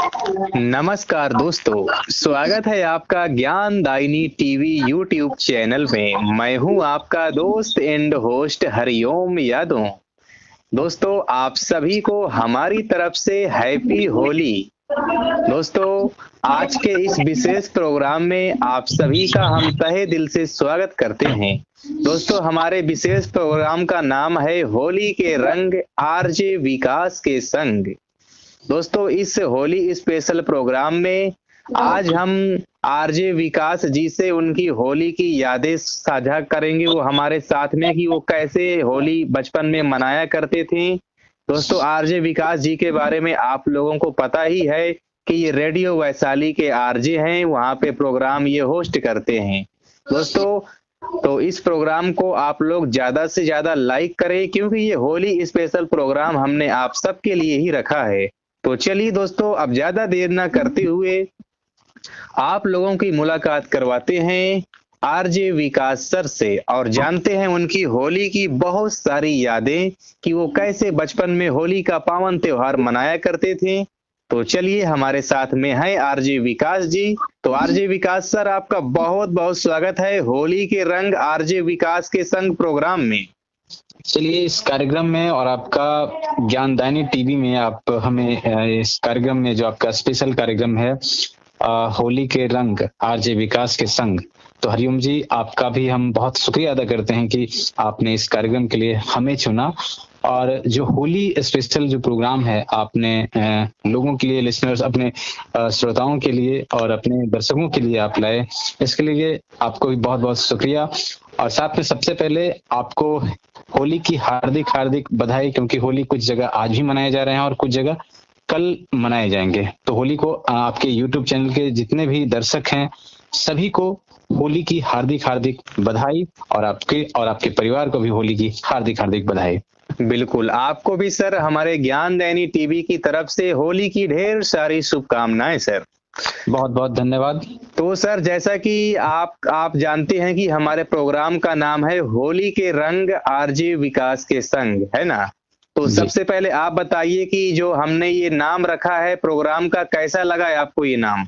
नमस्कार दोस्तों, स्वागत है आपका ज्ञान दायिनी टीवी यूट्यूब चैनल में। मैं हूं आपका दोस्त एंड होस्ट हरिओम यादव। दोस्तों, आप सभी को हमारी तरफ से हैप्पी होली। दोस्तों, आज के इस विशेष प्रोग्राम में आप सभी का हम तहे दिल से स्वागत करते हैं। दोस्तों, हमारे विशेष प्रोग्राम का नाम है होली के रंग आरजे विकास के संग। दोस्तों, इस होली स्पेशल प्रोग्राम में आज हम आरजे विकास जी से उनकी होली की यादें साझा करेंगे। वो हमारे साथ में कि वो कैसे होली बचपन में मनाया करते थे। दोस्तों, आरजे विकास जी के बारे में आप लोगों को पता ही है कि ये रेडियो वैशाली के आरजे हैं, वहाँ पे प्रोग्राम ये होस्ट करते हैं। दोस्तों, तो इस प्रोग्राम को आप लोग ज्यादा से ज्यादा लाइक करें, क्योंकि ये होली स्पेशल प्रोग्राम हमने आप सबके लिए ही रखा है। तो चलिए दोस्तों, अब ज्यादा देर ना करते हुए आप लोगों की मुलाकात करवाते हैं आरजे विकास सर से और जानते हैं उनकी होली की बहुत सारी यादें कि वो कैसे बचपन में होली का पावन त्योहार मनाया करते थे। तो चलिए, हमारे साथ में है आरजे विकास जी। तो आरजे विकास सर, आपका बहुत बहुत स्वागत है होली के रंग आरजे विकास के संग प्रोग्राम में। चलिए, इस कार्यक्रम में और आपका ज्ञानदायिनी टीवी में आप हमें इस कार्यक्रम में जो आपका स्पेशल कार्यक्रम है होली के रंग आरजे विकास के संग, तो हरिओम जी, आपका भी हम बहुत शुक्रिया अदा करते हैं कि आपने इस कार्यक्रम के लिए हमें चुना। और जो होली स्पेशल जो प्रोग्राम है आपने लोगों के लिए, लिसनर्स, अपने श्रोताओं के लिए और अपने दर्शकों के लिए आप लाए, इसके लिए आपको भी बहुत बहुत शुक्रिया। और साथ में सबसे पहले आपको होली की हार्दिक हार्दिक बधाई, क्योंकि होली कुछ जगह आज भी मनाए जा रहे हैं और कुछ जगह कल मनाए जाएंगे। तो होली को आपके यूट्यूब चैनल के जितने भी दर्शक हैं सभी को होली की हार्दिक हार्दिक बधाई, और आपके परिवार को भी होली की हार्दिक हार्दिक बधाई। बिल्कुल, आपको भी सर हमारे ज्ञान दैनी टीवी की तरफ से होली की ढेर सारी शुभकामनाएं सर। बहुत बहुत धन्यवाद। तो सर, जैसा कि आप जानते हैं कि हमारे प्रोग्राम का नाम है होली के रंग आरजे विकास के संग, है ना। तो सबसे पहले आप बताइए कि जो हमने ये नाम रखा है प्रोग्राम का, कैसा लगा है आपको ये नाम?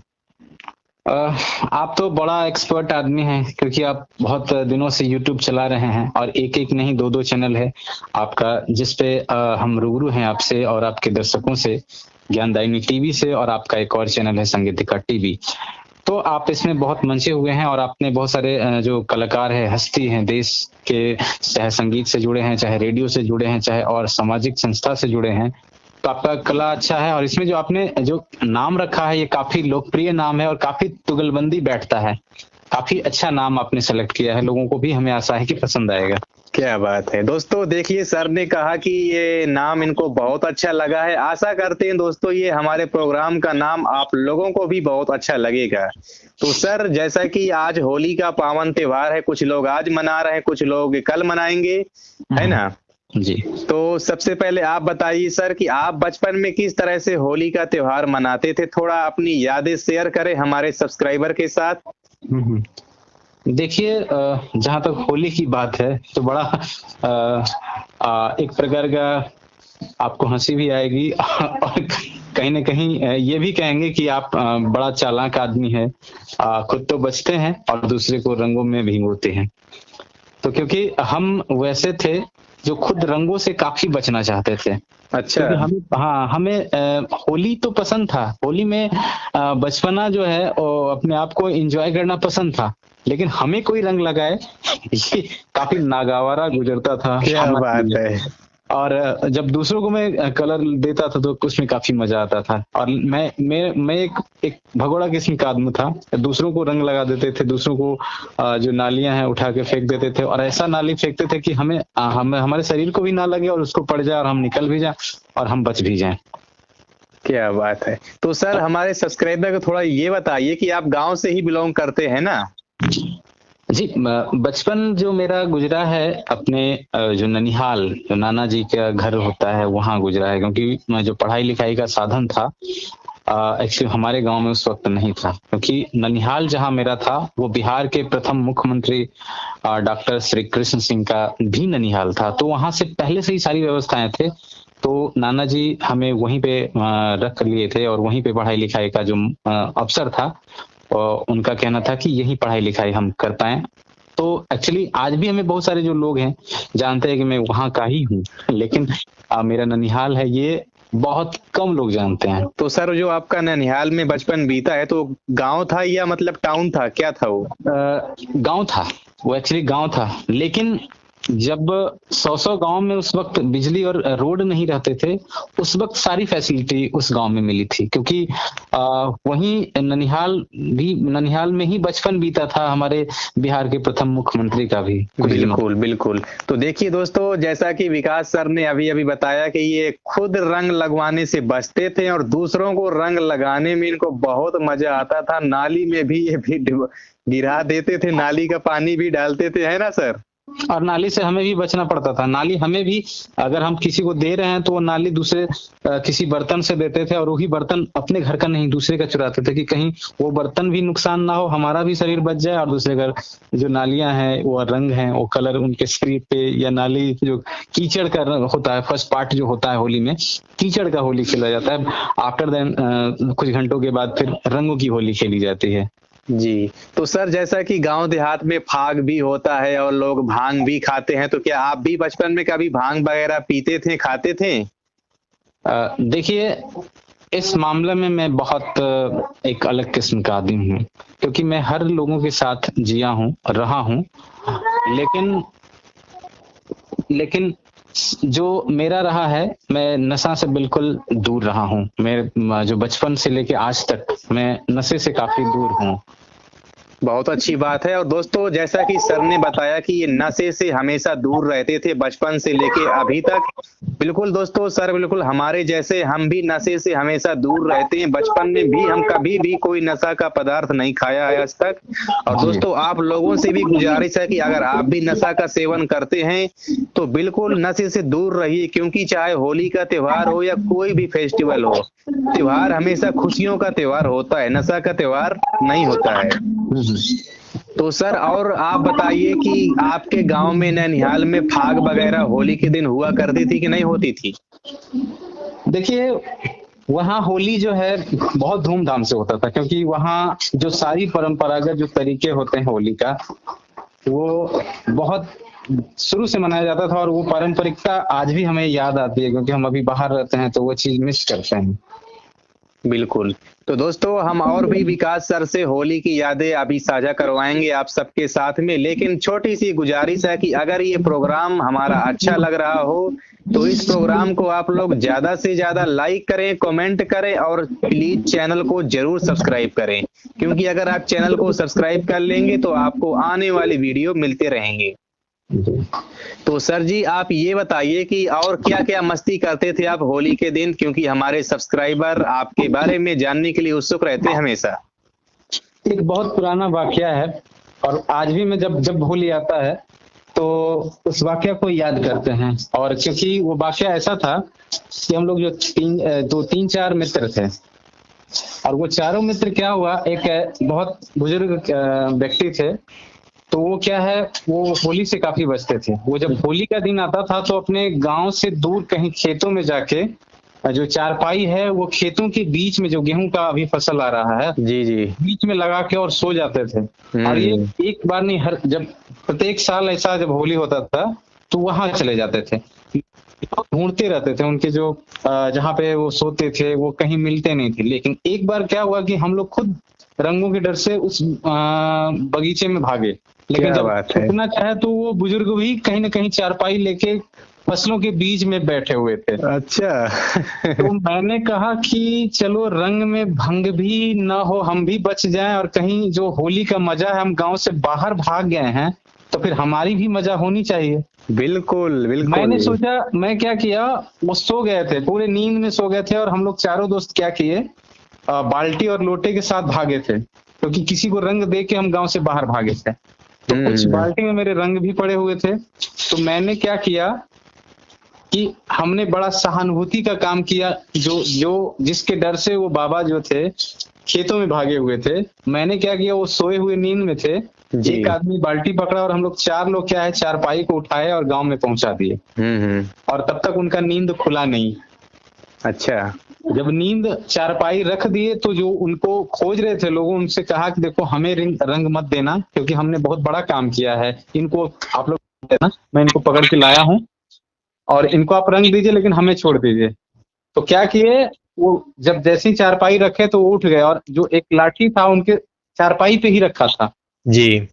आप तो बड़ा एक्सपर्ट आदमी हैं, क्योंकि आप बहुत दिनों से YouTube चला रहे हैं और एक एक नहीं दो चैनल है आपका, जिसपे हम रूबरू हैं आपसे और आपके दर्शकों से, ज्ञानदायिनी टीवी से, और आपका एक और चैनल है संगीतिका टीवी। तो आप इसमें बहुत मंचे हुए हैं और आपने बहुत सारे जो कलाकार है, हस्ती हैं देश के, चाहे संगीत से जुड़े हैं, चाहे रेडियो से जुड़े हैं, चाहे और सामाजिक संस्था से जुड़े हैं। तो आपका कला अच्छा है, और इसमें जो आपने जो नाम रखा है ये काफी लोकप्रिय नाम है और काफी तुगलबंदी बैठता है। काफी अच्छा नाम आपने सेलेक्ट किया है, लोगों को भी हमें आशा है कि पसंद आएगा। क्या बात है दोस्तों, देखिए सर ने कहा कि ये नाम इनको बहुत अच्छा लगा है। आशा करते हैं दोस्तों ये हमारे प्रोग्राम का नाम आप लोगों को भी बहुत अच्छा लगेगा। तो सर, जैसा कि आज होली का पावन त्योहार है, कुछ लोग आज मना रहे हैं, कुछ लोग कल मनाएंगे, है ना जी। तो सबसे पहले आप बताइए सर कि आप बचपन में किस तरह से होली का त्योहार मनाते थे। थोड़ा अपनी यादें शेयर करें हमारे सब्सक्राइबर के साथ। देखिए, जहां तक होली की बात है तो बड़ा एक प्रकार का आपको हंसी भी आएगी और कहीं ना कहीं ये भी कहेंगे कि आप बड़ा चालाक आदमी है। खुद तो बचते हैं और दूसरे को रंगों में भिगोते हैं। तो क्योंकि हम वैसे थे जो खुद रंगों से काफी बचना चाहते थे। अच्छा। हमें होली तो पसंद था, होली में बचपना जो है अपने आप को एंजॉय करना पसंद था, लेकिन हमें कोई रंग लगाए ये काफी नागवारा गुजरता था। क्या बात है। और जब दूसरों को मैं कलर देता था तो उसमें काफी मजा आता था। और मैं एक भगोड़ा किस्म का आदमी था, दूसरों को रंग लगा देते थे, दूसरों को जो नालियां हैं उठा के फेंक देते थे, और ऐसा नाली फेंकते थे कि हमें हमारे शरीर को भी ना लगे और उसको पड़ जाए और हम निकल भी जाए और हम बच भी जाए। क्या बात है। तो सर, हमारे सब्सक्राइबर को थोड़ा ये बताइए कि आप गांव से ही बिलोंग करते हैं ना? जी, बचपन जो मेरा गुजरा है अपने जो ननिहाल, जो नाना जी का घर होता है वहां गुजरा है, क्योंकि जो पढ़ाई लिखाई का साधन था एक्चुअली हमारे गांव में उस वक्त नहीं था, क्योंकि ननिहाल जहां मेरा था वो बिहार के प्रथम मुख्यमंत्री डॉक्टर श्री कृष्ण सिंह का भी ननिहाल था। तो वहां से पहले से ही सारी व्यवस्थाएं थे तो नाना जी हमें वहीं पे रख लिए थे और वहीं पे पढ़ाई लिखाई का जो अवसर था, उनका कहना था कि यही पढ़ाई लिखाई हम कर पाए। तो एक्चुअली आज भी हमें बहुत सारे जो लोग हैं जानते हैं कि मैं वहाँ का ही हूँ, लेकिन मेरा ननिहाल है ये बहुत कम लोग जानते हैं। तो सर जो आपका ननिहाल में बचपन बीता है तो गांव था या मतलब टाउन था, क्या था वो? गांव था, वो एक्चुअली गांव था, लेकिन जब 100 गांव में उस वक्त बिजली और रोड नहीं रहते थे, उस वक्त सारी फैसिलिटी उस गांव में मिली थी, क्योंकि वहीं ननिहाल में ही बचपन बीता था हमारे बिहार के प्रथम मुख्यमंत्री का भी। बिल्कुल बिल्कुल। तो देखिए दोस्तों, जैसा कि विकास सर ने अभी अभी बताया कि ये खुद रंग लगवाने से बचते थे और दूसरों को रंग लगाने में इनको बहुत मजा आता था। नाली में भी ये भी गिरा देते थे, नाली का पानी भी डालते थे, है ना सर? और नाली से हमें भी बचना पड़ता था। नाली हमें भी, अगर हम किसी को दे रहे हैं तो वो नाली दूसरे किसी बर्तन से देते थे, और वही बर्तन अपने घर का नहीं दूसरे का चुराते थे कि कहीं वो बर्तन भी नुकसान ना हो, हमारा भी शरीर बच जाए और दूसरे घर जो नालियां हैं वो रंग हैं वो कलर उनके शरीर पे, या नाली जो कीचड़ का होता है, फर्स्ट पार्ट जो होता है होली में कीचड़ का होली खेला जाता है। आफ्टर देन कुछ घंटों के बाद फिर रंगों की होली खेली जाती है। जी। तो सर जैसा कि गांव देहात में फाग भी होता है और लोग भांग भी खाते हैं, तो क्या आप भी बचपन में कभी भांग वगैरह पीते थे, खाते थे? देखिए, इस मामले में मैं बहुत एक अलग किस्म का आदमी हूँ, क्योंकि मैं हर लोगों के साथ जिया हूँ, रहा हूँ, लेकिन जो मेरा रहा है, मैं नशा से बिल्कुल दूर रहा हूँ। मैं जो बचपन से लेके आज तक मैं नशे से काफी दूर हूँ। बहुत अच्छी बात है। और दोस्तों, जैसा कि सर ने बताया कि ये नशे से हमेशा दूर रहते थे बचपन से लेके अभी तक। बिल्कुल दोस्तों, सर बिल्कुल हमारे जैसे हम भी नशे से हमेशा दूर रहते हैं। बचपन में भी हम कभी भी कोई नशा का पदार्थ नहीं खाया है आज तक। और दोस्तों, आप लोगों से भी गुजारिश है कि अगर आप भी नशा का सेवन करते हैं तो बिल्कुल नशे से दूर रहिए, क्योंकि चाहे होली का त्योहार हो या कोई भी फेस्टिवल हो, त्योहार हमेशा खुशियों का त्योहार होता है, नशा का त्योहार नहीं होता है। तो सर और आप बताइए कि आपके गांव में ननिहाल में फाग वगैरह होली के दिन हुआ करती थी कि नहीं होती थी? देखिए, वहाँ होली जो है बहुत धूमधाम से होता था, क्योंकि वहाँ जो सारी परंपरागत जो तरीके होते हैं होली का, वो बहुत शुरू से मनाया जाता था, और वो पारंपरिकता आज भी हमें याद आती है, क्योंकि हम अभी बाहर रहते हैं तो वो चीज मिस करते हैं। बिल्कुल। तो दोस्तों, हम और भी विकास सर से होली की यादें अभी साझा करवाएंगे आप सबके साथ में, लेकिन छोटी सी गुजारिश है कि अगर ये प्रोग्राम हमारा अच्छा लग रहा हो तो इस प्रोग्राम को आप लोग ज्यादा से ज्यादा लाइक करें, कमेंट करें और प्लीज चैनल को जरूर सब्सक्राइब करें, क्योंकि अगर आप चैनल को सब्सक्राइब कर लेंगे तो आपको आने वाली वीडियो मिलते रहेंगे। तो सर जी, आप ये बताइए कि और क्या क्या मस्ती करते थे आप होली के दिन, क्योंकि हमारे सब्सक्राइबर आपके बारे में जानने के लिए उत्सुक रहते हैं हमेशा। एक बहुत पुराना वाकया है, और आज भी मैं जब होली आता है तो उस वाकया को याद करते हैं। और क्योंकि वो वाकया ऐसा था कि हम लोग जो तीन चार मित्र थे, और वो चारों मित्र क्या हुआ, एक बहुत बुजुर्ग व्यक्ति थे, तो वो क्या है, वो होली से काफी बचते थे। वो जब होली का दिन आता था तो अपने गांव से दूर कहीं खेतों में जाके, जो चारपाई है वो खेतों के बीच में, जो गेहूं का अभी फसल आ रहा है जी जी, बीच में लगा के और सो जाते थे। और ये एक बार नहीं, जब प्रत्येक साल ऐसा जब होली होता था तो वहां चले जाते थे, ढूंढते रहते थे उनके जो जहाँ पे वो सोते थे वो कहीं मिलते नहीं थे। लेकिन एक बार क्या हुआ कि हम लोग खुद रंगों के डर से उस बगीचे में भागे, लेकिन जब छुपना चाहे तो वो बुजुर्ग भी कहीं ना कहीं चारपाई लेके फसलों के बीच में बैठे हुए थे। अच्छा। तो मैंने कहा कि चलो रंग में भंग भी ना हो, हम भी बच जाएं, और कहीं जो होली का मजा है, हम गांव से बाहर भाग गए हैं तो फिर हमारी भी मजा होनी चाहिए। बिल्कुल बिल्कुल। मैंने सोचा, मैं क्या किया, वो सो गए थे, पूरे नींद में सो गए थे, और हम लोग चारों दोस्त क्या किए, बाल्टी और लोटे के साथ भागे थे, क्योंकि किसी को रंग दे के हम गांव से बाहर भागे थे। तो कुछ बाल्टी में मेरे रंग भी पड़े हुए थे। तो मैंने क्या किया कि हमने बड़ा सहानुभूति का काम किया, जो जिसके डर से वो बाबा जो थे खेतों में भागे हुए थे, मैंने क्या किया, वो सोए हुए नींद में थे, जी। एक आदमी बाल्टी पकड़ा और हम लोग 4 लोग क्या है चारपाई को उठाए और गांव में पहुंचा दिए। और तब तक उनका नींद खुला नहीं। अच्छा। जब नींद चारपाई रख दिए तो जो उनको खोज रहे थे लोगों, उनसे कहा कि देखो हमें रंग मत देना, क्योंकि हमने बहुत बड़ा काम किया है, इनको आप लोग देना, मैं इनको पकड़ के लाया हूँ और इनको आप रंग दीजिए लेकिन हमें छोड़ दीजिए। तो क्या किए, वो जब जैसे ही चारपाई रखे तो वो उठ गए, और जो एक लाठी था उनके चारपाई पे ही रखा था, जी।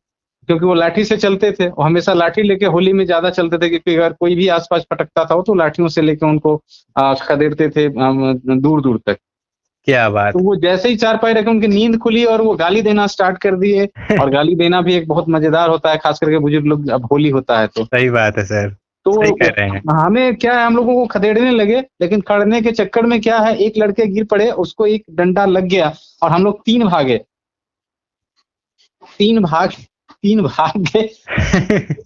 क्योंकि वो लाठी से चलते थे, वो हमेशा लाठी लेके होली में ज्यादा चलते थे, क्योंकि अगर कोई भी आसपास पटकता था तो लाठियों से लेके उनको खदेड़ते थे दूर दूर तक। क्या बात। तो वो जैसे ही चारपाई रखे उनकी नींद खुली और वो गाली देना स्टार्ट कर दिए। और गाली देना भी एक बहुत मजेदार होता है, खास करके बुजुर्ग लोग, अब होली होता है तो सही बात है सर, तो सही कह रहे हैं। हमें क्या है, हम लोगों को खदेड़ने लगे, लेकिन खड़ने के चक्कर में क्या है, एक लड़के गिर पड़े, उसको एक डंडा लग गया और हम लोग 3 भागे, 3 भाग गए।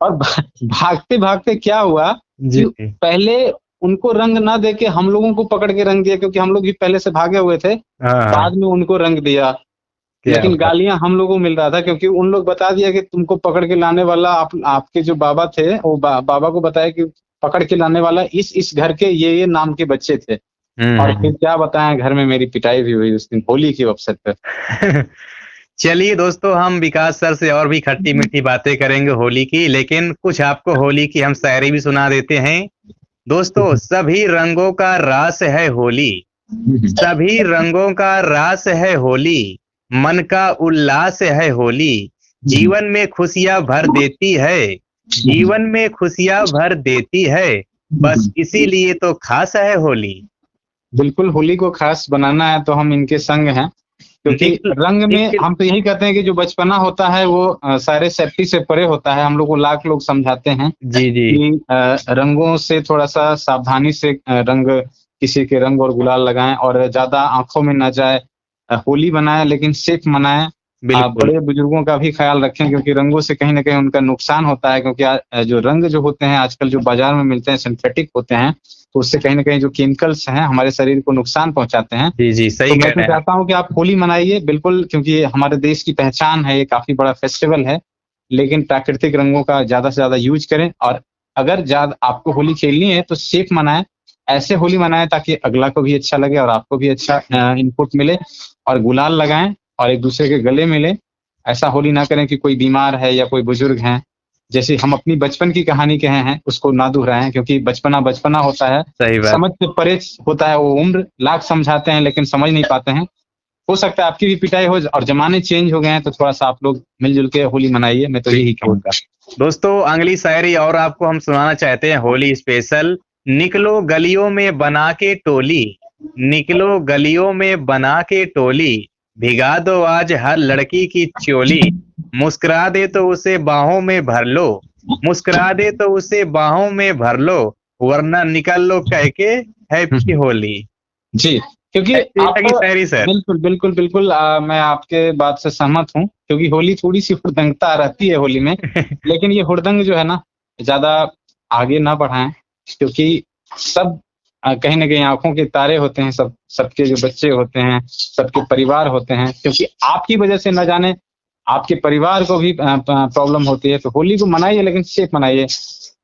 और भागते भागते क्या हुआ जी। कि पहले उनको रंग ना देके हम लोगों को पकड़ के रंग दिया, क्योंकि हम लोग भी पहले से भागे हुए थे। हाँ। बाद में उनको रंग दिया, क्या लेकिन बात। गालियां हम लोगों को मिल रहा था, क्योंकि उन लोग बता दिया कि तुमको पकड़ के लाने वाला आपके जो बाबा थे, वो बाबा को बताया कि पकड़ के लाने वाला इस घर के ये नाम के बच्चे थे। और फिर क्या बताएं, घर में मेरी पिटाई भी हुई उस दिन होली के अवसर पर। चलिए दोस्तों, हम विकास सर से और भी खट्टी मीठी बातें करेंगे होली की, लेकिन कुछ आपको होली की हम शायरी भी सुना देते हैं। दोस्तों, सभी रंगों का रास है होली, सभी रंगों का रास है होली, मन का उल्लास है होली, जीवन में खुशियां भर देती है, जीवन में खुशियां भर देती है, बस इसीलिए तो खास है होली। बिल्कुल, होली को खास बनाना है तो हम इनके संग हैं, क्योंकि रंग में हम तो यही कहते हैं कि जो बचपना होता है वो सारे सेफ्टी से परे होता है। हम लोग को लाख लोग समझाते हैं जी जी कि रंगों से थोड़ा सा सावधानी से रंग, किसी के रंग और गुलाल लगाएं और ज्यादा आंखों में ना जाए, होली मनाएं लेकिन सेफ मनाएं। आप बिल्कुल। बड़े बुजुर्गों का भी ख्याल रखें, क्योंकि रंगों से कहीं ना कहीं उनका नुकसान होता है, क्योंकि जो रंग जो होते हैं आजकल जो बाजार में मिलते हैं सिंथेटिक होते हैं, तो उससे कहीं ना कहीं जो केमिकल्स हैं हमारे शरीर को नुकसान पहुंचाते हैं। जी जी, तो सही मैं कह तो रहे हैं आप। चाहता हूँ कि आप होली मनाइए बिल्कुल, क्योंकि ये हमारे देश की पहचान है, ये काफी बड़ा फेस्टिवल है, लेकिन प्राकृतिक रंगों का ज्यादा से ज्यादा यूज करें। और अगर ज्यादा आपको होली खेलनी है तो सेफ मनाएं, ऐसे होली मनाएं ताकि अगला को भी अच्छा लगे और आपको भी अच्छा इनपुट मिले। और गुलाल लगाएं और एक दूसरे के गले मिले। ऐसा होली ना करें कि कोई बीमार है या कोई बुजुर्ग है, जैसे हम अपनी बचपन की कहानी कहे हैं उसको ना दोहराएं, क्योंकि बचपना बचपना होता है, सही बात। समझ से परे होता है वो उम्र। लाख समझाते हैं लेकिन समझ नहीं पाते हैं। हो सकता है आपकी भी पिटाई हो, और जमाने चेंज हो गए हैं, तो थोड़ा सा आप लोग मिलजुल के होली मनाइए, मैं तो यही कहूंगा। दोस्तों, अगली शायरी और आपको हम सुनाना चाहते हैं होली स्पेशल। निकलो गलियों में बना के टोली, निकलो गलियों में बना के टोली, भिगा दो आज हर लड़की की चोली, मुस्कुरा दे तो उसे बाहों में भर लो, मुस्कुरा दे तो उसे बाहों में भर लो, वरना निकल लो कह के हैप्पी होली। जी, क्योंकि आप की शायरी सर। बिल्कुल बिल्कुल बिल्कुल मैं आपके बात से सहमत हूँ, क्योंकि होली थोड़ी सी हुड़दंगता रहती है होली में, लेकिन ये हुड़दंग जो है ना ज्यादा आगे ना बढ़ाएं, क्योंकि सब कहीं ना कहीं आंखों के तारे होते हैं, सबके जो बच्चे होते हैं, सबके परिवार होते हैं, क्योंकि आपकी वजह से न जाने आपके परिवार को भी प्रॉब्लम होती है। तो होली को मनाइए लेकिन सेफ मनाइए।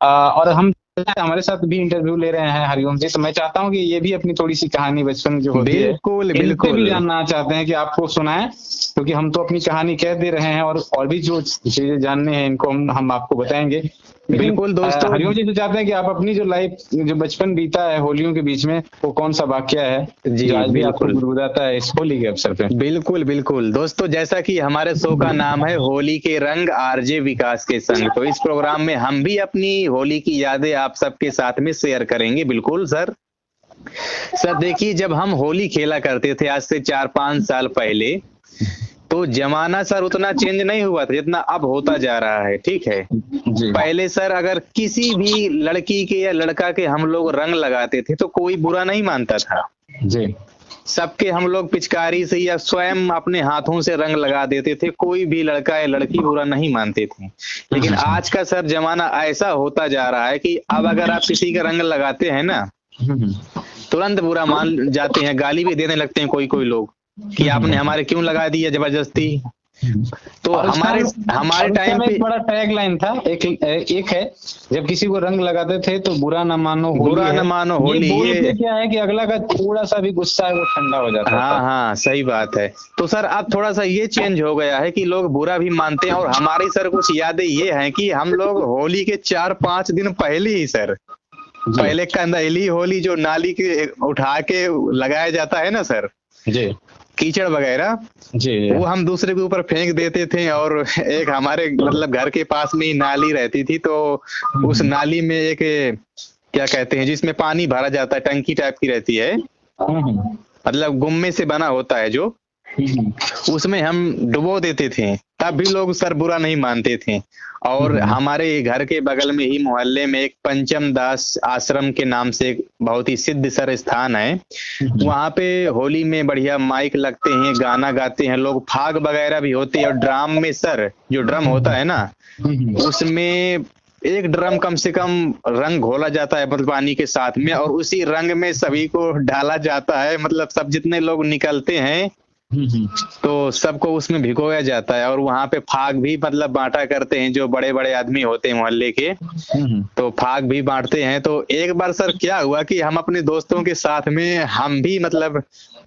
और हम हमारे साथ भी इंटरव्यू ले रहे हैं हरिओम जी, तो मैं चाहता हूँ कि ये भी अपनी थोड़ी सी कहानी बचपन जो होती है बिल्कुल इनसे बिल्कुल भी जानना चाहते हैं कि आपको सुनाएं, क्योंकि हम तो अपनी कहानी कह दे रहे हैं और भी जो चीजें जानने हैं इनको हम आपको बताएंगे। बिल्कुल दोस्तों। हरिओम जी तो चाहते हैं कि आप अपनी जो लाइफ जो बचपन बीता है होलियों के बीच में, वो कौन सा वाक्य है जी जो आज भी आपको बिल्कुल गुदगुदाता है इस होली के अवसर पे। बिल्कुल बिल्कुल दोस्तों, जैसा कि हमारे शो का नाम है होली के रंग आरजे विकास के संग, तो इस प्रोग्राम में हम भी अपनी होली की यादें आप सबके साथ में शेयर करेंगे। बिल्कुल सर। सर देखिए, जब हम होली खेला करते थे आज से 4-5 साल पहले, तो जमाना सर उतना चेंज नहीं हुआ था जितना अब होता जा रहा है। ठीक है। जी पहले सर अगर किसी भी लड़की के या लड़का के हम लोग रंग लगाते थे तो कोई बुरा नहीं मानता था। जी सबके हम लोग पिचकारी से या स्वयं अपने हाथों से रंग लगा देते थे, कोई भी लड़का या लड़की बुरा नहीं मानते थे। लेकिन आज का सर जमाना ऐसा होता जा रहा है कि अब अगर आप किसी का रंग लगाते हैं ना, तुरंत बुरा मान जाते हैं, गाली भी देने लगते हैं कोई कोई लोग कि आपने हमारे क्यों लगा दिया जबरदस्ती। तो और हमारे हमारे टाइम पे एक बड़ा टैग लाइन था, एक है, जब किसी को रंग लगाते थे तो बुरा न मानो होली बुरा है। न मानो ये होली, बोल ये के क्या है कि अगला का थोड़ा सा भी गुस्सा है वो ठंडा हो जाता हाँ था। हाँ सही बात है। तो सर अब थोड़ा सा ये चेंज हो गया है कि लोग बुरा भी मानते हैं, और हमारी सर कुछ यादें ये हैं कि हम लोग होली के 4-5 दिन पहले ही सर, जी पहले कंदैली होली जो नाली के उठा के लगाया जाता है ना सर, जी कीचड़ वगैरह, जी वो हम दूसरे के ऊपर फेंक देते थे। और एक हमारे मतलब घर के पास में ही नाली रहती थी, तो उस नाली में एक क्या कहते हैं जिसमें पानी भरा जाता है, टंकी टाइप की रहती है, मतलब गुम्मे से बना होता है जो, उसमें हम डुबो देते थे, तब भी लोग सर बुरा नहीं मानते थे। और हमारे घर के बगल में ही मोहल्ले में एक पंचम दास आश्रम के नाम से एक बहुत ही सिद्ध सर स्थान है, वहां पे होली में बढ़िया माइक लगते हैं, गाना गाते हैं लोग, फाग वगैरह भी होती है। और ड्राम में सर जो ड्रम होता है ना, उसमें एक ड्रम कम से कम रंग घोला जाता है मतलब पानी के साथ में, और उसी रंग में सभी को डाला जाता है, मतलब सब जितने लोग निकलते हैं तो सबको उसमें भिगोया जाता है। और वहां पे फाग भी मतलब बांटा करते हैं, जो बड़े बड़े आदमी होते हैं मोहल्ले के, तो फाग भी बांटते हैं। तो एक बार सर क्या हुआ कि हम अपने दोस्तों के साथ में हम भी मतलब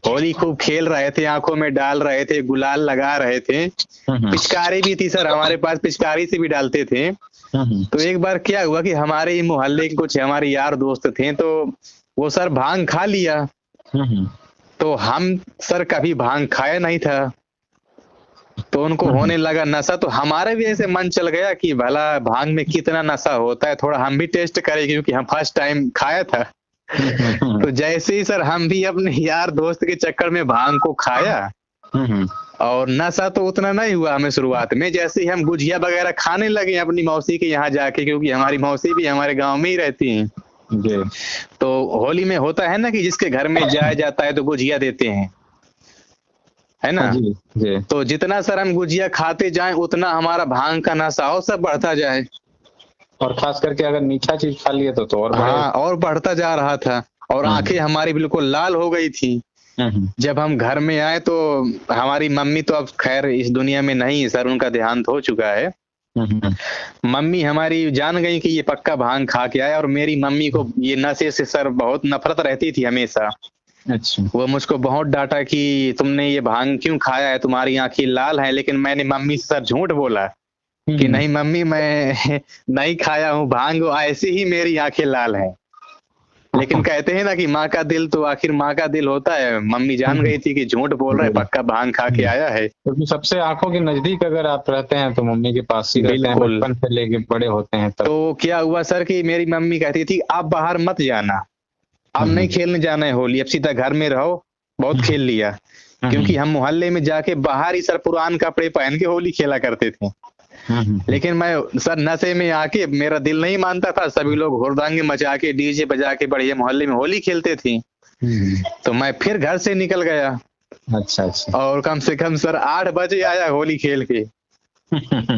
होली खूब खेल रहे थे, आंखों में डाल रहे थे, गुलाल लगा रहे थे, पिचकारी भी थी सर हमारे पास, पिचकारी से भी डालते थे। तो एक बार क्या हुआ कि हमारे ही मोहल्ले के कुछ हमारे यार दोस्त थे, तो वो सर भांग खा लिया। तो हम सर कभी भांग खाया नहीं था, तो उनको होने लगा नशा, तो हमारे भी ऐसे मन चल गया कि भला भांग में कितना नशा होता है, थोड़ा हम भी टेस्ट करें, क्योंकि हम फर्स्ट टाइम खाया था। तो जैसे ही सर हम भी अपने यार दोस्त के चक्कर में भांग को खाया, और नशा तो उतना नहीं हुआ हमें शुरुआत में। जैसे ही हम गुजिया वगैरह खाने लगे अपनी मौसी के यहाँ जाके, क्योंकि हमारी मौसी भी हमारे गांव में ही रहती हैं, तो होली में होता है ना कि जिसके घर में जाया जाता है तो गुजिया देते हैं, है ना। तो जितना सर हम गुजिया खाते जाएं उतना हमारा भांग का नशा और सब बढ़ता जाए, और खास करके अगर मीठा चीज खा लिए तो और हाँ और बढ़ता जा रहा था। और आंखें हमारी बिल्कुल लाल हो गई थी। जब हम घर में आए तो हमारी मम्मी तो अब खैर इस दुनिया में नहीं है सर, उनका देहांत हो चुका है। मम्मी हमारी जान गई कि ये पक्का भांग खा के आया, और मेरी मम्मी को ये नशे से सर बहुत नफरत रहती थी हमेशा। अच्छा। वो मुझको बहुत डांटा कि तुमने ये भांग क्यों खाया है, तुम्हारी आंखें लाल हैं। लेकिन मैंने मम्मी से सर झूठ बोला कि नहीं मम्मी मैं नहीं खाया हूँ भांग, ऐसे ही मेरी आंखें लाल हैं। लेकिन कहते हैं ना कि माँ का दिल तो आखिर माँ का दिल होता है, मम्मी जान गई थी कि झूठ बोल रहा है, पक्का भांग खा के आया है। क्योंकि सबसे आंखों के नजदीक अगर आप रहते हैं तो मम्मी के पास ही रहते हैं, बचपन से लेके बड़े होते हैं तब। तो क्या हुआ सर कि मेरी मम्मी कहती थी आप बाहर मत जाना, अब नहीं खेलने जाना है होली, अब सीधा घर में रहो, बहुत खेल लिया। क्योंकि हम मोहल्ले में जाके बाहर ही सर पुरान कपड़े पहन के होली खेला करते थे। लेकिन मैं सर नशे में आके मेरा दिल नहीं मानता था, सभी लोग हुरदंग मचा के डीजे बजा के बढ़िया मोहल्ले में होली खेलते थे। तो मैं फिर घर से निकल गया। अच्छा। और कम से कम सर 8 बजे आया होली खेल के।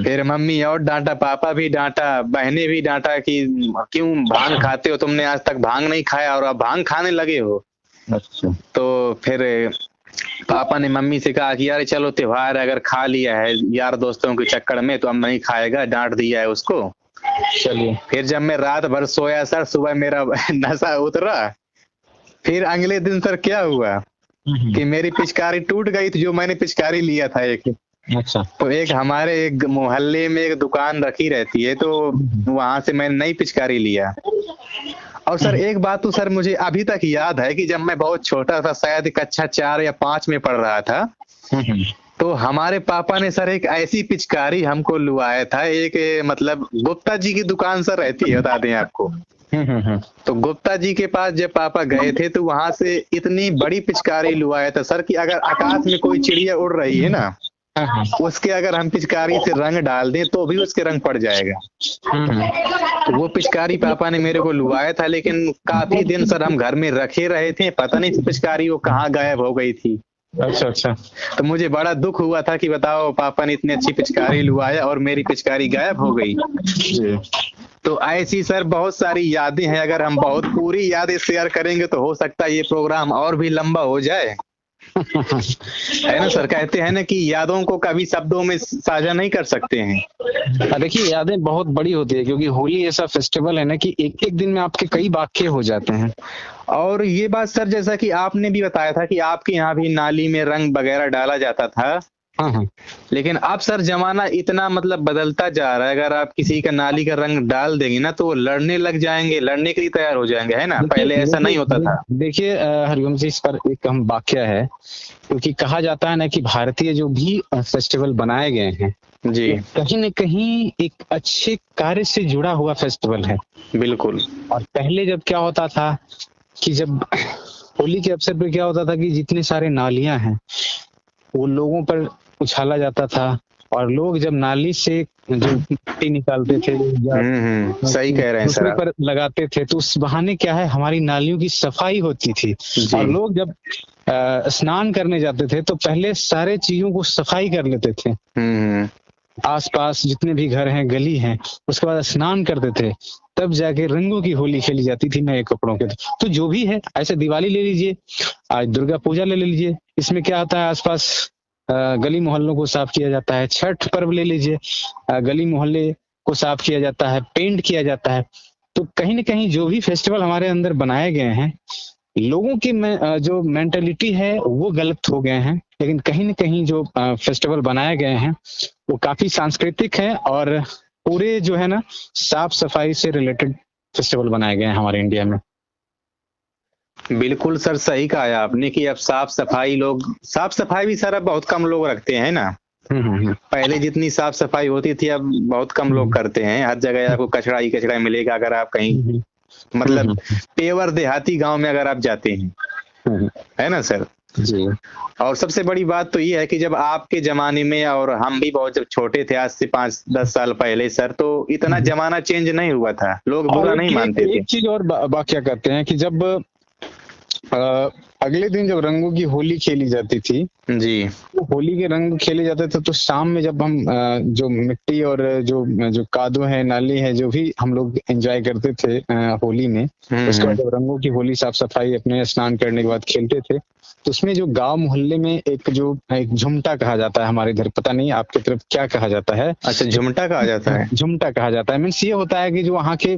फिर मम्मी और डांटा, पापा भी डांटा, बहनें भी डांटा कि क्यों भांग खाते हो, तुमने आज तक भांग नहीं खाया और अब भांग खाने लगे हो। अच्छा। तो फिर पापा ने मम्मी से कहा कि यार चलो त्योहार अगर खा लिया है यार दोस्तों के चक्कर में तो अब नहीं खाएगा, डांट दिया है उसको। चलिए फिर जब मैं रात भर सोया सर, सुबह मेरा नशा उतरा। फिर अगले दिन सर क्या हुआ कि मेरी पिचकारी टूट गई थी, जो मैंने पिचकारी लिया था एक। अच्छा। तो एक हमारे एक मोहल्ले में एक दुकान रखी रहती है, तो वहां से मैंने नई पिचकारी लिया। और सर एक बात तो सर मुझे अभी तक याद है कि जब मैं बहुत छोटा था, शायद कक्षा 4 या 5 में पढ़ रहा था, तो हमारे पापा ने सर एक ऐसी पिचकारी हमको लुआया था। एक मतलब गुप्ता जी की दुकान सर रहती है, बता दें आपको। तो गुप्ता जी के पास जब पापा गए थे तो वहां से इतनी बड़ी पिचकारी लुआया था सर कि अगर आकाश में कोई चिड़िया उड़ रही है ना, उसके अगर हम पिचकारी से रंग डाल दें तो भी उसके रंग पड़ जाएगा। तो वो पिचकारी पापा ने मेरे को लुआया था, लेकिन काफी दिन सर हम घर में रखे रहे थे, पता नहीं पिचकारी वो कहाँ गायब हो गई थी। अच्छा। तो मुझे बड़ा दुख हुआ था कि बताओ पापा ने इतनी अच्छी पिचकारी लुआया और मेरी पिचकारी गायब हो गई। तो ऐसी सर बहुत सारी यादें हैं, अगर हम बहुत पूरी यादें शेयर करेंगे तो हो सकता है ये प्रोग्राम और भी लंबा हो जाए। है ना सर, कहते हैं ना कि यादों को कभी शब्दों में साझा नहीं कर सकते हैं। देखिए यादें बहुत बड़ी होती है, क्योंकि होली ऐसा फेस्टिवल है ना कि एक एक दिन में आपके कई वाक्य हो जाते हैं। और ये बात सर, जैसा कि आपने भी बताया था कि आपके यहाँ भी नाली में रंग वगैरह डाला जाता था, हाँ हाँ। लेकिन अब सर जमाना इतना मतलब बदलता जा रहा है, अगर आप किसी का नाली का रंग डाल देंगे ना तो वो लड़ने लग जाएंगे, लड़ने के लिए तैयार हो जाएंगे, है ना। देखिए पहले ऐसा नहीं होता था। देखिए हरिओम जी, इस पर एक हम वाक्य है, क्योंकि कहा जाता है ना कि भारतीय जो भी फेस्टिवल बनाए गए हैं जी, वो कहीं न कहीं एक अच्छे कार्य से जुड़ा हुआ फेस्टिवल है। बिल्कुल। और पहले जब क्या होता था कि जब होली के अवसर पर क्या होता था कि जितने सारे नालियां हैं वो लोगों पर उछाला जाता था, और लोग जब नाली से जो मिट्टी निकालते थे या सही कह रहे हैं सर दूसरे आप। पर लगाते थे, तो उस बहाने क्या है हमारी नालियों की सफाई होती थी। जी। और लोग जब स्नान करने जाते थे तो पहले सारे चीजों को सफाई कर लेते थे, आसपास जितने भी घर हैं, गली हैं, उसके बाद स्नान करते थे, तब जाके रंगों की होली खेली जाती थी नए कपड़ों के। तो जो भी है, ऐसे दिवाली ले लीजिए, आज दुर्गा पूजा ले लीजिए, इसमें क्या होता है आसपास गली मोहल्लों को साफ किया जाता है। छठ पर्व ले लीजिए, गली मोहल्ले को साफ किया जाता है, पेंट किया जाता है। तो कहीं ना कहीं जो भी फेस्टिवल हमारे अंदर बनाए गए हैं, लोगों की जो मेंटेलिटी है वो गलत हो गए हैं, लेकिन कहीं ना कहीं जो फेस्टिवल बनाए गए हैं वो काफी सांस्कृतिक है, और पूरे जो है ना साफ सफाई से रिलेटेड फेस्टिवल बनाए गए हैं हमारे इंडिया में। बिल्कुल सर, सही कहा है आपने कि अब साफ सफाई भी सर अब बहुत कम लोग रखते हैं ना। पहले जितनी साफ सफाई होती थी अब बहुत कम लोग करते हैं। हर जगह आपको कचरा ही कचरा मिलेगा, अगर आप कहीं मतलब पेवर देहाती गांव में अगर आप जाते हैं, है ना सर जी। और सबसे बड़ी बात तो ये है कि जब आपके जमाने में, और हम भी बहुत जब छोटे थे, आज से 5-10 साल पहले सर, तो इतना जमाना चेंज नहीं हुआ था, लोग बुरा नहीं मानते थे। एक चीज और वाकया करते हैं कि जब अगले दिन जब रंगों की होली खेली जाती थी जी, तो होली के रंग खेले जाते थे, तो शाम में जब हम जो मिट्टी और जो कादो है, नाली है, जो भी हम लोग एंजॉय करते थे होली में, उसके बाद जब रंगों की होली साफ सफाई अपने स्नान करने के बाद खेलते थे, तो उसमें जो गांव मोहल्ले में एक झुमटा कहा जाता है, हमारे इधर पता नहीं आपके तरफ क्या कहा जाता है। अच्छा, झुमटा कहा जाता है। झुमटा कहा जाता है, मीन्स ये होता है कि जो वहाँ के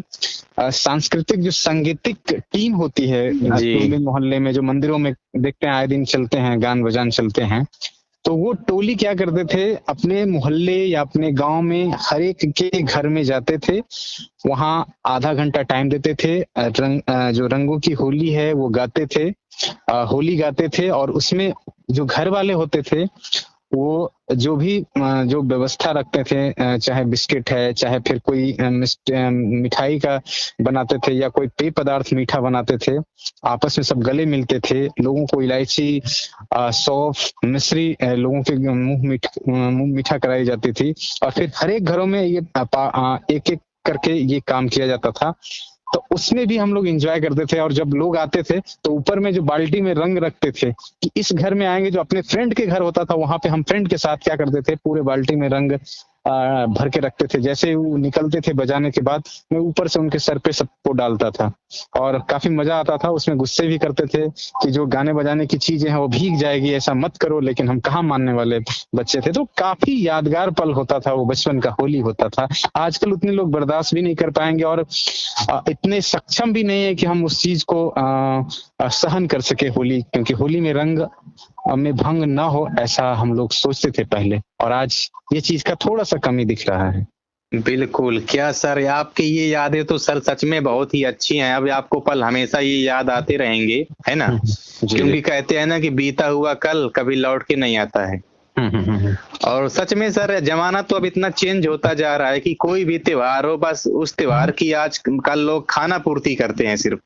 सांस्कृतिक जो सांगीतिक टीम होती है टोली मोहल्ले में, जो मंदिरों में देखते हैं आए दिन चलते हैं, गान बजान चलते हैं, तो वो टोली क्या करते थे, अपने मोहल्ले या अपने गांव में हर एक के घर में जाते थे, वहां आधा घंटा टाइम देते थे, जो रंगों की होली है वो गाते थे, होली गाते थे, और उसमें जो घर वाले होते थे वो जो भी जो व्यवस्था रखते थे, चाहे बिस्किट है, चाहे फिर कोई मिठाई का बनाते थे, या कोई पेय पदार्थ मीठा बनाते थे, आपस में सब गले मिलते थे, लोगों को इलायची, सौंफ, मिश्री लोगों के मुंह मीठा कराई जाती थी, और फिर हर एक घरों में ये एक एक करके ये काम किया जाता था। तो उसमें भी हम लोग एंजॉय करते थे, और जब लोग आते थे तो ऊपर में जो बाल्टी में रंग रखते थे कि इस घर में आएंगे, जो अपने फ्रेंड के घर होता था वहां पे हम फ्रेंड के साथ क्या करते थे, पूरे बाल्टी में रंग भर के रखते थे। जैसे वो निकलते थे बजाने के बाद, मैं ऊपर से उनके सर पे सबको डालता था, और काफी मजा आता था। उसमें गुस्से भी करते थे कि जो गाने बजाने की चीजें हैं वो भीग जाएगी, ऐसा मत करो, लेकिन हम कहाँ मानने वाले बच्चे थे। तो काफी यादगार पल होता था वो, बचपन का होली होता था। आजकल उतने लोग बर्दाश्त भी नहीं कर पाएंगे, और इतने सक्षम भी नहीं है कि हम उस चीज को सहन कर सके होली, क्योंकि होली में रंग में भंग ना हो ऐसा हम लोग सोचते थे पहले, और आज ये चीज का थोड़ा सा कमी दिख रहा है। बिल्कुल, क्या सर आपकी ये यादें तो सर सच में बहुत ही अच्छी हैं। अब आपको पल हमेशा ये याद आते रहेंगे, है ना, क्योंकि कहते हैं ना कि बीता हुआ कल कभी लौट के नहीं आता है। और सच में सर जमाना तो अब इतना चेंज होता जा रहा है कि कोई भी त्योहार हो, बस उस त्योहार की आज कल लोग खाना पूर्ति करते हैं सिर्फ,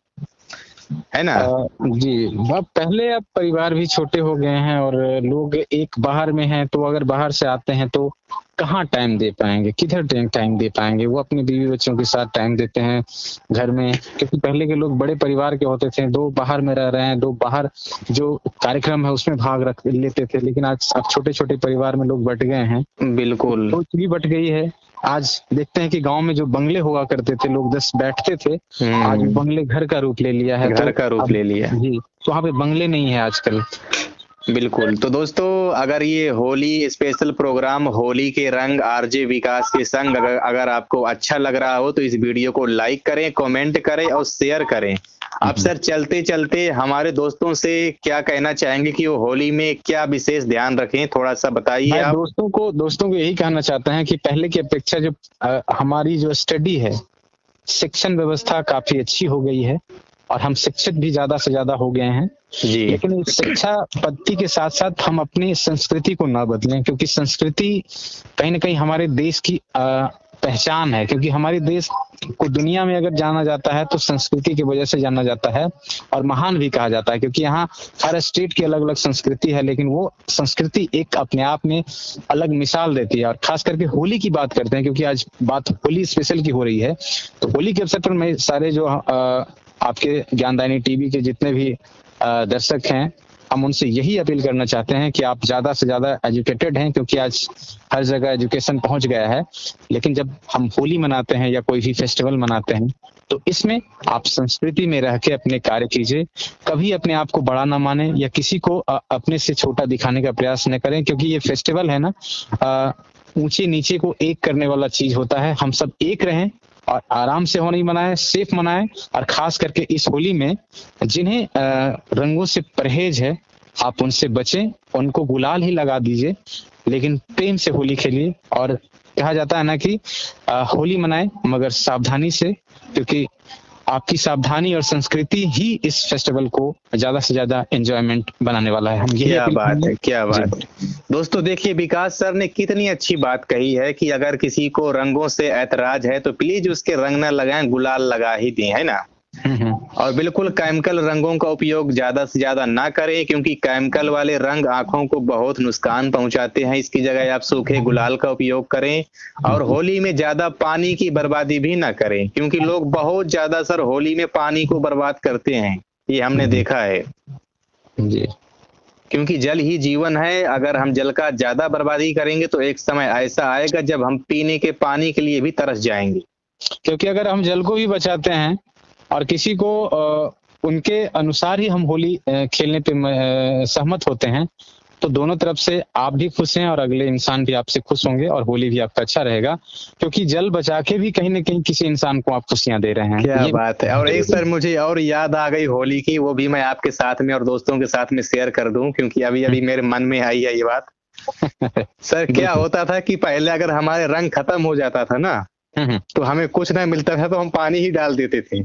है ना। जी, अब पहले अब परिवार भी छोटे हो गए हैं, और लोग एक बाहर में हैं, तो अगर बाहर से आते हैं तो कहाँ टाइम दे पाएंगे, किधर टाइम दे पाएंगे। वो अपने बीवी बच्चों के साथ टाइम देते हैं घर में, क्योंकि पहले के लोग बड़े परिवार के होते थे, दो बाहर में रह रहे हैं, दो बाहर जो कार्यक्रम है उसमें भाग रख लेते थे। लेकिन आज अब छोटे छोटे परिवार में लोग बट गए हैं, बिल्कुल सोच भी बट गई है। आज देखते हैं कि गांव में जो बंगले हुआ करते थे, लोग 10 बैठते थे, आज बंगले घर का रूप ले लिया है, घर का रूप ले लिया जी। तो वहाँ पे बंगले नहीं है आजकल। बिल्कुल। तो दोस्तों, अगर ये होली स्पेशल प्रोग्राम होली के रंग आरजे विकास के संग अगर आपको अच्छा लग रहा हो तो इस वीडियो को लाइक करें, कमेंट करें और शेयर करें। अब सर चलते चलते हमारे दोस्तों से क्या कहना चाहेंगे कि वो होली में क्या विशेष ध्यान रखें, थोड़ा सा बताइए मैं आप। दोस्तों को यही कहना चाहता है कि पहले की अपेक्षा जो हमारी जो स्टडी है, शिक्षण व्यवस्था काफी अच्छी हो गई है और हम शिक्षित भी ज्यादा से ज्यादा हो गए हैं जी। लेकिन इस शिक्षा पद्धति के साथ साथ हम अपनी संस्कृति को ना बदलें, क्योंकि संस्कृति कहीं ना कहीं हमारे देश की पहचान है। क्योंकि हमारे देश को दुनिया में अगर जाना जाता है तो संस्कृति की वजह से जाना जाता है और महान भी कहा जाता है, क्योंकि यहाँ हर स्टेट की अलग अलग संस्कृति है, लेकिन वो संस्कृति एक अपने आप में अलग मिसाल देती है। और खास करके होली की बात करते हैं, क्योंकि आज बात होली स्पेशल की हो रही है। तो होली के अवसर पर मैं सारे जो आपके ज्ञानदायिनी टीवी के जितने भी दर्शक हैं, हम उनसे यही अपील करना चाहते हैं कि आप ज्यादा से ज्यादा एजुकेटेड हैं, क्योंकि आज हर जगह एजुकेशन पहुंच गया है। लेकिन जब हम होली मनाते हैं या कोई भी फेस्टिवल मनाते हैं तो इसमें आप संस्कृति में रह के अपने कार्य कीजिए। कभी अपने आप को बड़ा ना माने या किसी को अपने से छोटा दिखाने का प्रयास न करें, क्योंकि ये फेस्टिवल है ना, ऊंचे नीचे को एक करने वाला चीज होता है। हम सब एक रहें और आराम से होली मनाएं, सेफ मनाएं। और खास करके इस होली में जिन्हें रंगों से परहेज है, आप उनसे बचें, उनको गुलाल ही लगा दीजिए, लेकिन प्रेम से होली खेलिए। और कहा जाता है ना कि होली मनाएं मगर सावधानी से, क्योंकि आपकी सावधानी और संस्कृति ही इस फेस्टिवल को ज्यादा से ज्यादा एंजॉयमेंट बनाने वाला है। हम क्या बात है, क्या बात है। दोस्तों देखिए, विकास सर ने कितनी अच्छी बात कही है कि अगर किसी को रंगों से ऐतराज है तो प्लीज उसके रंग ना लगाएं, गुलाल लगा ही दें, है ना। और बिल्कुल केमिकल रंगों का उपयोग ज्यादा से ज्यादा ना करें, क्योंकि केमिकल वाले रंग आंखों को बहुत नुकसान पहुंचाते हैं। इसकी जगह आप सूखे गुलाल का उपयोग करें। और होली में ज्यादा पानी की बर्बादी भी ना करें, क्योंकि लोग बहुत ज्यादा सर होली में पानी को बर्बाद करते हैं, ये हमने देखा है जी। क्योंकि जल ही जीवन है। अगर हम जल का ज्यादा बर्बादी करेंगे तो एक समय ऐसा आएगा जब हम पीने के पानी के लिए भी तरस जाएंगे। क्योंकि अगर हम जल को भी बचाते हैं और किसी को उनके अनुसार ही हम होली खेलने पे सहमत होते हैं, तो दोनों तरफ से आप भी खुश हैं और अगले इंसान भी आपसे खुश होंगे और होली भी आपका अच्छा रहेगा, क्योंकि जल बचा के भी कहीं ना कहीं किसी इंसान को आप खुशियां दे रहे हैं। क्या बात है। और एक सर मुझे और याद आ गई होली की, वो भी मैं आपके साथ में और दोस्तों के साथ में शेयर कर दूं, क्योंकि अभी अभी मेरे मन में आई है ये बात। सर क्या होता था कि पहले अगर हमारे रंग खत्म हो जाता था ना, तो हमें कुछ नहीं मिलता था तो हम पानी ही डाल देते थे।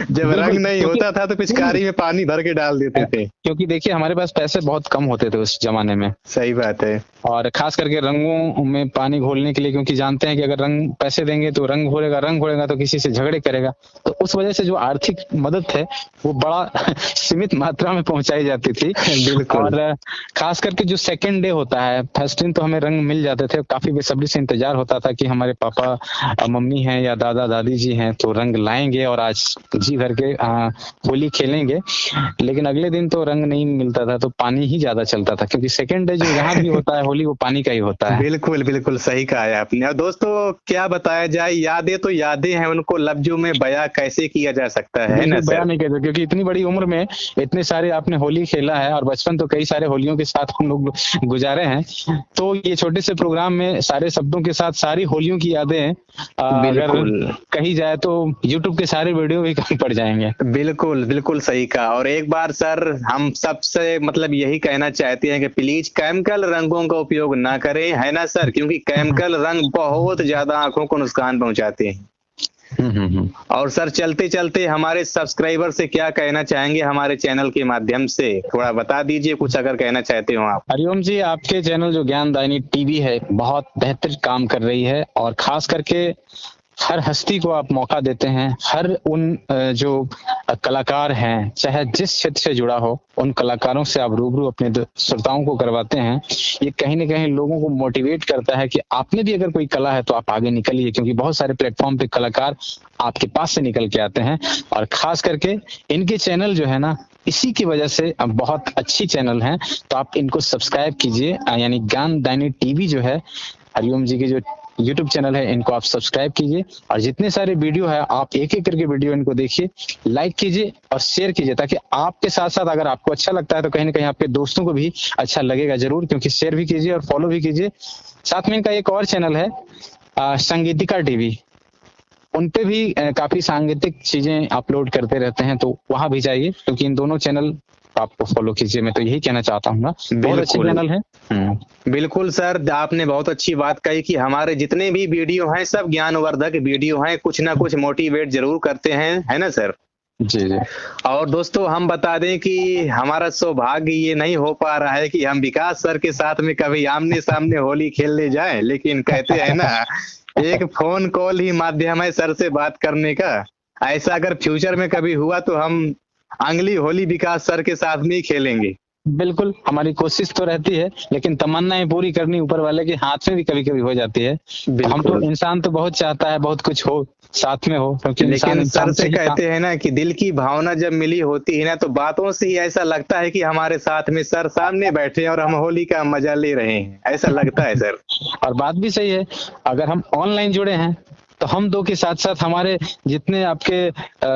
जब रंग नहीं होता था तो पिचकारी में पानी भर के डाल देते थे, क्योंकि देखिए हमारे पास पैसे बहुत कम होते थे उस जमाने में। सही बात है। और खास करके रंगों में पानी घोलने के लिए, क्योंकि जानते हैं कि अगर रंग पैसे देंगे तो रंग घोलेगा तो किसी से झगड़े करेगा, तो उस वजह से जो आर्थिक मदद है वो बड़ा सीमित मात्रा में पहुंचाई जाती थी। बिल्कुल। और खास करके जो सेकेंड डे होता है, फर्स्ट दिन तो हमें रंग मिल जाते थे, काफी बेसब्री से इंतजार होता था कि हमारे पापा मम्मी हैं या दादा दादी जी हैं तो रंग लाएंगे और आज जी भर के होली खेलेंगे। लेकिन अगले दिन तो रंग नहीं मिलता था, तो पानी ही ज्यादा चलता था, क्योंकि सेकेंड डे जो यहाँ भी होता है होली, वो पानी का ही होता है। बिल्कुल बिल्कुल सही कहा है आपने। और दोस्तों क्या बताया जाए, यादें तो यादें हैं, उनको लफ्जों में बयां कैसे किया जा सकता है ना सर। बयां नहीं कहते, क्योंकि इतनी बड़ी उम्र में इतने सारे आपने होली खेला है और बचपन तो कई सारे होलियों के साथ हम लोग गुजारे हैं, तो ये छोटे से प्रोग्राम में सारे शब्दों के साथ सारी होलियों की यादें अगर कही जाए तो यूट्यूब के सारे वीडियो भी कम पड़ जाएंगे। बिल्कुल बिल्कुल सही कहा। और एक बार सर हम सबसे मतलब यही कहना चाहते हैं कि प्लीज केमिकल रंगों का उपयोग ना करें, है ना सर, क्योंकि केमिकल रंग बहुत ज्यादा आंखों को नुकसान पहुंचाते हैं। और सर चलते चलते हमारे सब्सक्राइबर से क्या कहना चाहेंगे हमारे चैनल के माध्यम से, थोड़ा बता दीजिए कुछ अगर कहना चाहते हो आप। हरिओम जी, आपके चैनल जो ज्ञानदायिनी टीवी है बहुत बेहतर काम कर रही है और खास करके हर हस्ती को आप मौका देते हैं। हर उन जो कलाकार हैं, चाहे जिस क्षेत्र से जुड़ा हो, उन कलाकारों से आप रूबरू अपने श्रोताओं को करवाते हैं। ये कहीं ना कहीं लोगों को मोटिवेट करता है कि आपने भी अगर कोई कला है तो आप आगे निकलिए, क्योंकि बहुत सारे प्लेटफॉर्म पे कलाकार आपके पास से निकल के आते हैं। और खास करके इनके चैनल जो है ना, इसी की वजह से बहुत अच्छी चैनल हैं, तो आप इनको सब्सक्राइब कीजिए। यानी ज्ञानदायिनी टीवी जो है, हरिओम जी के जो यूट्यूब चैनल है, इनको आप सब्सक्राइब कीजिए और जितने सारे वीडियो है आप एक एक करके वीडियो इनको देखिए, लाइक कीजिए और शेयर कीजिए, ताकि आपके साथ साथ अगर आपको अच्छा लगता है तो कहीं ना कहीं आपके दोस्तों को भी अच्छा लगेगा जरूर, क्योंकि शेयर भी कीजिए और फॉलो भी कीजिए। साथ में इनका एक और चैनल है संगीतिका टीवी, उन पे भी काफी सांगीतिक चीजें अपलोड करते रहते हैं, तो वहां भी जाइए, क्योंकि इन दोनों चैनल आपको फॉलो कीजिए, मैं तो यही कहना चाहता हूँ ना। बहुत अच्छे चैनल है। बिल्कुल सर, आपने बहुत अच्छी बात कही कि हमारे जितने भी वीडियो हैं सब ज्ञानवर्धक वीडियो हैं, कुछ ना कुछ मोटिवेट जरूर करते हैं, है ना सर? जी जी। और दोस्तों हम बता दें कि हमारा सौभाग्य ये नहीं हो पा रहा है कि हम विकास सर के साथ में कभी आमने सामने होली खेलने जाएं, लेकिन कहते हैं ना एक फोन कॉल ही माध्यम है सर से बात करने का। ऐसा अगर फ्यूचर में कभी हुआ तो हम अगली होली विकास सर के साथ में ही खेलेंगे। बिल्कुल, हमारी कोशिश तो रहती है, लेकिन तमन्नाएं पूरी करनी ऊपर वाले के हाथ में भी कभी कभी हो जाती है। हम तो इंसान तो बहुत चाहता है बहुत कुछ हो, साथ में हो, क्योंकि लेकिन सर से कहते हैं ना कि दिल की भावना जब मिली होती है ना, तो बातों से ही ऐसा लगता है कि हमारे साथ में सर सामने बैठे और हम होली का मजा ले रहे हैं, ऐसा लगता है सर। और बात भी सही है, अगर हम ऑनलाइन जुड़े हैं तो हम दो के साथ साथ हमारे जितने आपके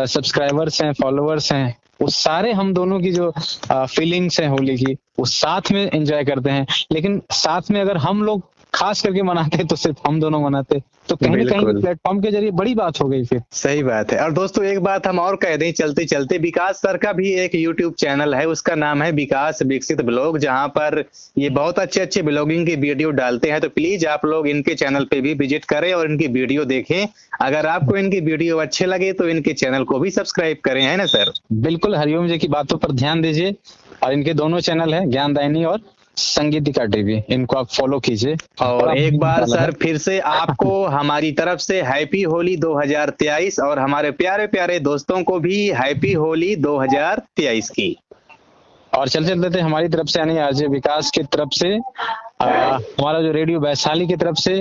सब्सक्राइबर्स हैं, फॉलोअर्स हैं, वो सारे हम दोनों की जो फीलिंग्स हैं होली की, वो साथ में एंजॉय करते हैं। लेकिन साथ में अगर हम लोग खास करके मनाते तो सिर्फ हम दोनों मनाते, तो कहीं ना कहीं प्लेटफॉर्म के जरिए बड़ी बात हो गई फिर। सही बात है। और दोस्तों एक बात हम और कह दें चलते चलते, विकास सर का भी एक यूट्यूब चैनल है, उसका नाम है विकास विकसित ब्लॉग, जहां पर ये बहुत अच्छे अच्छे ब्लॉगिंग की वीडियो डालते हैं। तो प्लीज आप लोग इनके चैनल पे भी विजिट करें और इनकी वीडियो देखें। अगर आपको इनकी वीडियो अच्छे लगे तो इनके चैनल को भी सब्सक्राइब करें, है ना सर? बिल्कुल, हरिओम जी की बातों पर ध्यान दीजिए और इनके दोनों चैनल है, ज्ञानदायिनी और संगीतिका टीवी, इनको आप फॉलो कीजिए। और एक बार सर फिर से आपको हमारी तरफ से हैप्पी होली 2023 और हमारे प्यारे प्यारे दोस्तों को भी हैप्पी होली 2023 की। और चलते चलते हमारी तरफ से यानी आरजे विकास की तरफ से हमारा जो रेडियो वैशाली की तरफ से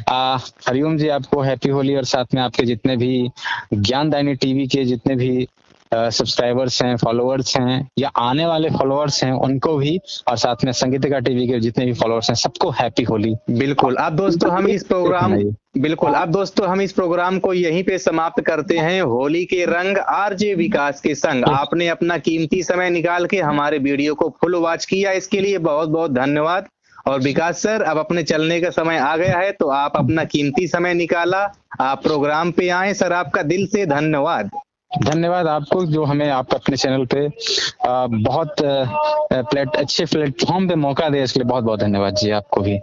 हरिओम जी आपको हैप्पी होली, और साथ में आपके जितने भी ज्ञानदायिनी टीवी के जितने भी सब्सक्राइबर्स हैं, फॉलोअर्स हैं या आने वाले फॉलोअर्स हैं उनको भी, और साथ में संगीतिका टीवी के जितने भी फॉलोअर्स हैं सबको हैप्पी होली। बिल्कुल। अब दोस्तों हम इस प्रोग्राम को यहीं पे समाप्त करते हैं। होली के रंग आरजे विकास के संग। आपने अपना कीमती समय निकाल के हमारे वीडियो को फुल वॉच किया, इसके लिए बहुत बहुत धन्यवाद। और विकास सर अब अपने चलने का समय आ गया है, तो आप अपना कीमती समय निकाला, आप प्रोग्राम पे आए, सर आपका दिल से धन्यवाद। धन्यवाद आपको, जो हमें आप अपने चैनल पे बहुत अच्छे प्लेटफॉर्म पे मौका दे, इसके लिए बहुत बहुत धन्यवाद जी आपको भी।